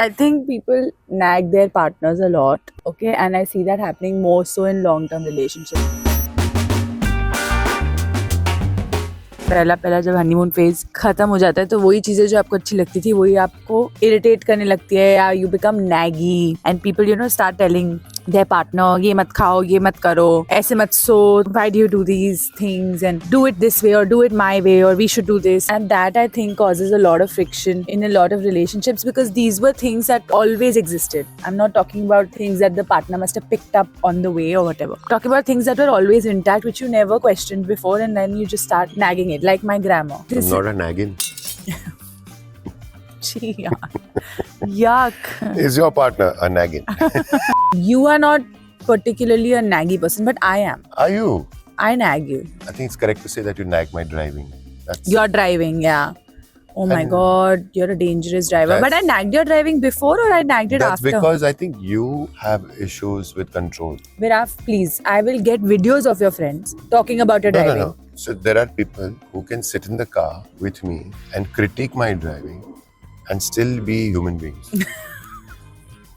I think people nag their partners a lot, okay, and I see that happening more so in long-term relationships. पहला पहला जब honeymoon phase खत्म हो जाता है तो वही चीजें जो आपको अच्छी लगती थी वही आपको इरिटेट करने लगती है या you become naggy and people start telling their partner, ये मत खाओ, ये मत करो, ऐसे मत सो, why do you do these things and do it this way or do it my way or we should do this, and that I think causes a lot of friction in a lot of relationships because these were things that always existed. I'm not talking about things that the partner must have picked up on the way or whatever. I'm talking about things that were always intact which you never questioned before and then you just start nagging it like my grandma. I'm not a nagging. Yuck. Is your partner a nagging? You are not particularly a naggy person, but I am. Are you? I nag you. I think it's correct to say that you nag my driving. You're driving, yeah. Oh my God, you're a dangerous driver. But I nagged your driving before or I nagged it That's after? because I think you have issues with control. Viraf, please, I will get videos of your friends talking about your driving. No. So there are people who can sit in the car with me and critique my driving and still be human beings.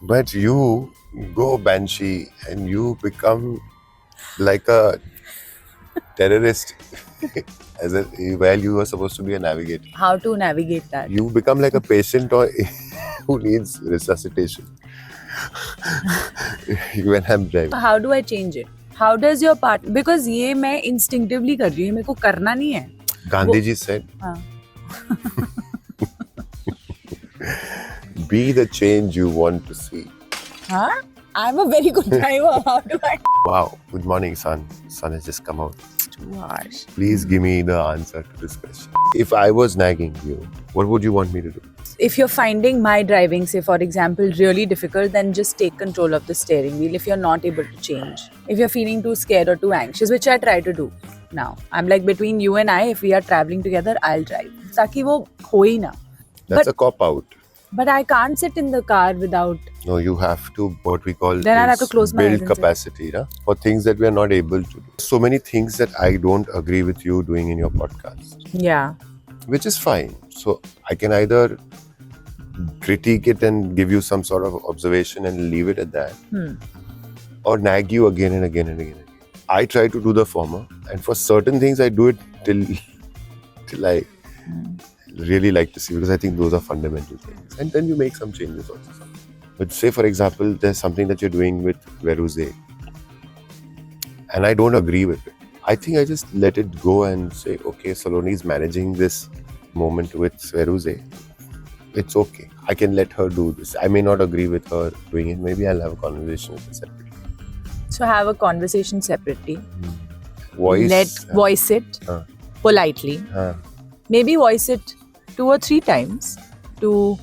But you go banshee and you become like a terrorist while you are supposed to be a navigator. How to navigate that? You become like a patient or who needs resuscitation when I'm driving. How do I change it? How does your partner? Because ये मैं instinctively कर रही हूँ, मेरे को करना नहीं है. Gandhi ji said, be the change you want to see. Huh? I'm a very good driver. How do I? Wow. Good morning, sun. Sun has just come out. Too harsh. Please give me the answer to this question. If I was nagging you, what would you want me to do? If you're finding my driving, say for example, really difficult, then just take control of the steering wheel if you're not able to change. If you're feeling too scared or too anxious, which I try to do now. I'm like, between you and I, if we are traveling together, I'll drive. ताकि वो हो ही ना. That's a cop out. But I can't sit in the car without. No, you have to, what we call, Then I'll have to close my eyes build and capacity for things that we are not able to do. So many things that I don't agree with you doing in your podcast. Yeah. Which is fine. So I can either critique it and give you some sort of observation and leave it at that, or nag you again and again and again. I try to do the former, and for certain things I do it till I really like to see, because I think those are fundamental things, and then you make some changes also. But say for example there's something that you're doing with Veruze and I don't agree with it. I think I just let it go and say, okay, Saloni is managing this moment with Veruze. It's okay. I can let her do this. I may not agree with her doing it. Maybe I'll have a conversation with her separately. So have a conversation separately. Voice it politely. Maybe voice it 2 or 3 times to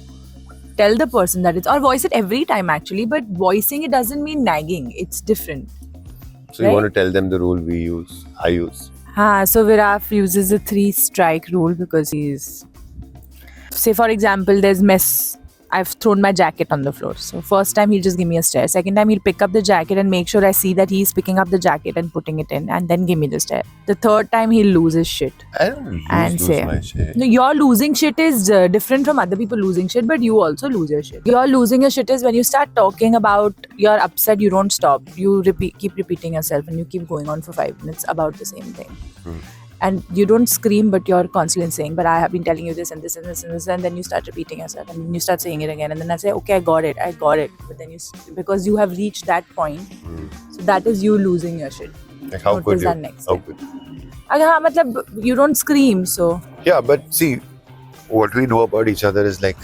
tell the person that it's, or voice it every time actually, but voicing it doesn't mean nagging. It's different. So right? You want to tell them the rule I use. So Viraf uses a 3-strike rule because he's, say for example, there's mess. I've thrown my jacket on the floor. So first time he'll just give me a stare. Second time he'll pick up the jacket and make sure I see that he's picking up the jacket and putting it in, and then give me the stare. The third time he'll lose his shit. I don't lose my shit. No, your losing shit is different from other people losing shit, but you also lose your shit. Your losing your shit is when you start talking about you're upset, you don't stop. You keep repeating yourself and you keep going on for 5 minutes about the same thing. And you don't scream, but you're constantly saying, but I have been telling you this and this and this and this, and then you start repeating yourself and you start saying it again, and then I say, okay, I got it. But then because you have reached that point, so that is you losing your shit. Like how could you? How could you? You don't scream, so. Yeah, but see, what we know about each other is like,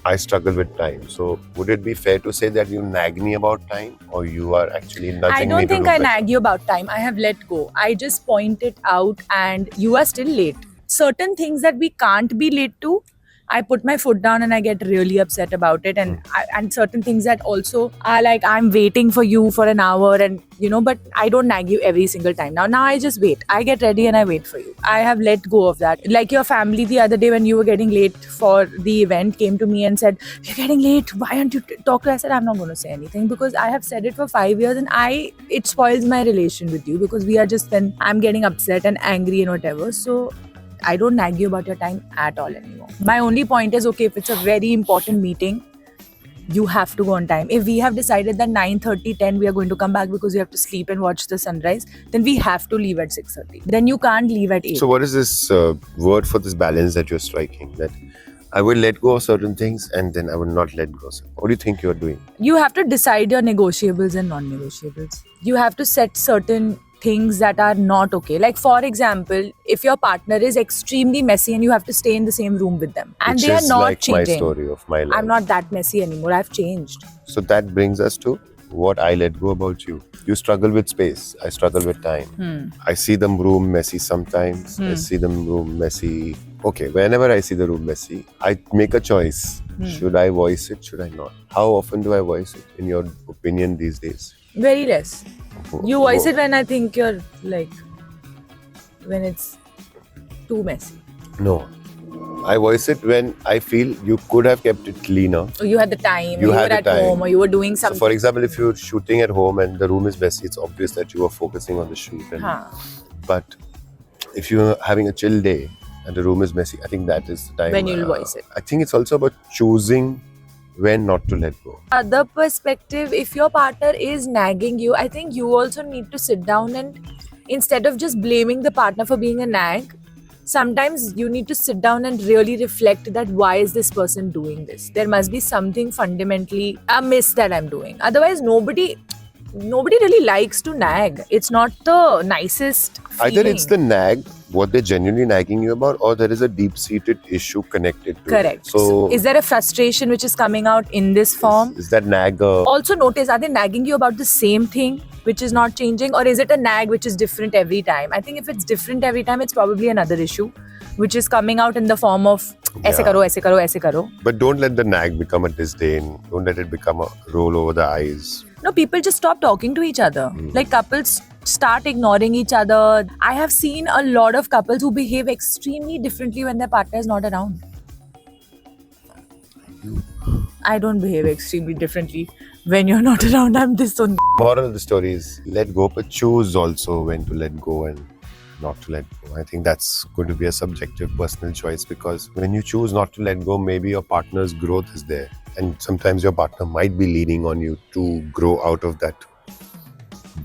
I struggle with time. So would it be fair to say that you nag me about time, or you are actually nudging me to do better? I don't think I nag you about time. I have let go. I just point it out and you are still late. Certain things that we can't be late to, I put my foot down and I get really upset about it, and certain things that also are like, I'm waiting for you for an hour, and but I don't nag you every single time. Now I just wait. I get ready and I wait for you. I have let go of that. Like your family the other day when you were getting late for the event came to me and said, you're getting late, why aren't you talking? I said, I'm not going to say anything because I have said it for 5 years and it spoils my relation with you, because we are just, then I'm getting upset and angry and whatever. So I don't nag you about your time at all anymore. My only point is, okay, if it's a very important meeting, you have to go on time. If we have decided that 9:30, 10 we are going to come back because we have to sleep and watch the sunrise, then we have to leave at 6:30. Then you can't leave at 8. So what is this word for this balance that you're striking? That I will let go of certain things and then I will not let go. What do you think you're doing? You have to decide your negotiables and non-negotiables. You have to set certain things that are not okay. Like for example, if your partner is extremely messy and you have to stay in the same room with them and Which they are is not like changing. my story of my life. I'm not that messy anymore. I've changed. So that brings us to what I let go about you. You struggle with space. I struggle with time. I see the room messy sometimes. I see the room messy. Okay, whenever I see the room messy, I make a choice. Should I voice it? Should I not? How often do I voice it, in your opinion, these days? Very less. You voice it when I think you're like, when it's too messy. No. I voice it when I feel you could have kept it cleaner. Or you had the time, You or you had were the at time. home, or you were doing So something. for example, if you're shooting at home and the room is messy, it's obvious that you are focusing on the shoot. But if you're having a chill day and the room is messy, I think that is the time When you'll voice it. I think it's also about choosing when not to let go. Other perspective, if your partner is nagging you, I think you also need to sit down and instead of just blaming the partner for being a nag, sometimes you need to sit down and really reflect that why is this person doing this? There must be something fundamentally amiss that I'm doing. Otherwise, nobody really likes to nag. It's not the nicest feeling. Either it's the nag, what they're genuinely nagging you about, or there is a deep-seated issue connected to Correct. it. So is there a frustration which is coming out in this form? is that nag Also notice, are they nagging you about the same thing which is not changing, or is it a nag which is different every time? I think if it's different every time, it's probably another issue which is coming out in the form of aise Yeah. karo, aise karo, aise karo. But don't let the nag become a disdain. Don't let it become a roll over the eyes. No, people just stop talking to each other. Like couples start ignoring each other. I have seen a lot of couples who behave extremely differently when their partner is not around. I don't behave extremely differently when you're not around. I'm this one. Moral of the story is let go, but choose also when to let go and not to let go. I think that's going to be a subjective personal choice, because when you choose not to let go, maybe your partner's growth is there. And sometimes your partner might be leaning on you to grow out of that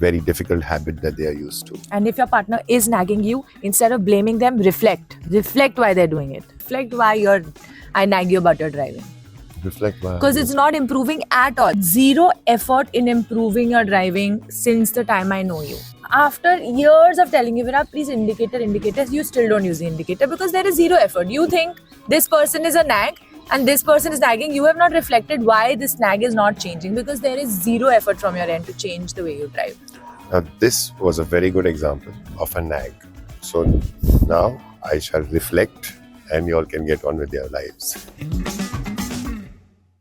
very difficult habit that they are used to. And if your partner is nagging you, instead of blaming them, reflect. Reflect why they're doing it. Reflect why I nag you about your driving. Reflect why. Because it's not improving at all. Zero effort in improving your driving since the time I know you. After years of telling you, Virat, please indicators, you still don't use the indicator because there is zero effort. You think this person is a nag and this person is nagging. You have not reflected why this nag is not changing, because there is zero effort from your end to change the way you drive. Now, this was a very good example of a nag. So now I shall reflect and you all can get on with your lives.